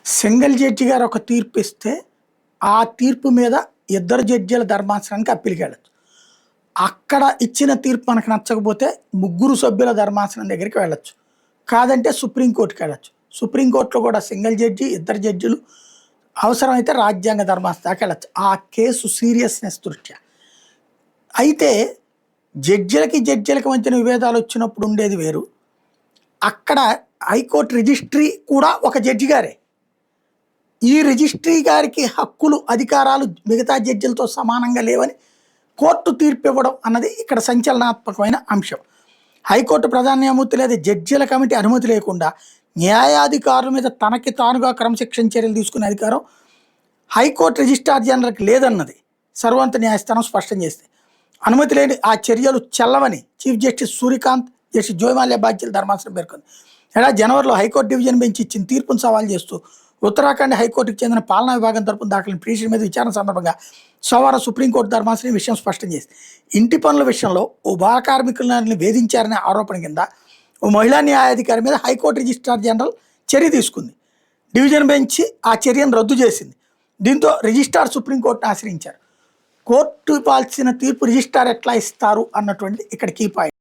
Single judge గారు ఒక తీర్పు ఇస్తే, ఆ తీర్పు మీద ఇద్దరు జడ్జీల ధర్మాసనానికి అప్పీల్‌కి వెళ్ళొచ్చు. అక్కడ ఇచ్చిన తీర్పు మనకు నచ్చకపోతే ముగ్గురు సభ్యుల ధర్మాసనం దగ్గరికి వెళ్ళొచ్చు. కాదంటే సుప్రీం కోర్ట్‌కి వెళ్ళొచ్చు. సుప్రీం కోర్ట్‌లో కూడా సింగిల్ జడ్జి, ఇద్దరు జడ్జిలు, అవసరమైతే రాజ్యాంగ ధర్మాసనం దాకా వెళ్ళొచ్చు. ఆ కేసు సీరియస్‌నెస్ దృష్ట్యా. అయితే జడ్జిలకి మధ్యన విభేదాలు వచ్చినప్పుడు ఉండేది వేరు. అక్కడ హైకోర్టు రిజిస్ట్రీ కూడా ఒక జడ్జి గారే. ఈ రిజిస్ట్రీ గారికి హక్కులు, అధికారాలు మిగతా జడ్జిలతో సమానంగా లేవని కోర్టు తీర్పు ఇవ్వడం అన్నది ఇక్కడ సంచలనాత్మకమైన అంశం. హైకోర్టు ప్రధాన న్యాయమూర్తి లేదా జడ్జిల కమిటీ అనుమతి లేకుండా న్యాయాధికారుల మీద తనకి తానుగా క్రమశిక్షణ చర్యలు తీసుకునే అధికారం హైకోర్టు రిజిస్ట్రార్ జనరల్కి లేదన్నది సర్వోన్నత న్యాయస్థానం స్పష్టం చేస్తే, అనుమతి లేని ఆ చర్యలు చెల్లవని చీఫ్ జస్టిస్ సూర్యకాంత్, జస్టిస్ జోయమాల్యా బాధ్యుల ధర్మాసనం పేర్కొంది. జనవరిలో హైకోర్టు డివిజన్ బెంచ్ ఇచ్చిన తీర్పును సవాల్ చేస్తూ ఉత్తరాఖండ్ హైకోర్టుకు చెందిన పాలనా విభాగం తరపున దాఖలైన పిటిషన్ మీద విచారణ సందర్భంగా సోమవారం సుప్రీంకోర్టు ధర్మాసనం ఈ విషయం స్పష్టం చేసింది. ఇంటి పనుల విషయంలో ఓ బాల కార్మికులను వేధించారనే ఆరోపణ కింద ఓ మహిళా న్యాయాధికారి మీద హైకోర్టు రిజిస్ట్రార్ జనరల్ చర్య తీసుకుంది. డివిజన్ బెంచ్ ఆ చర్యను రద్దు చేసింది. దీంతో రిజిస్ట్రార్ సుప్రీంకోర్టును ఆశ్రయించారు. కోర్టు ఇవ్వాల్సిన తీర్పు రిజిస్ట్రార్ ఎట్లా ఇస్తారు అన్నటువంటిది ఇక్కడ కీ పాయింట్.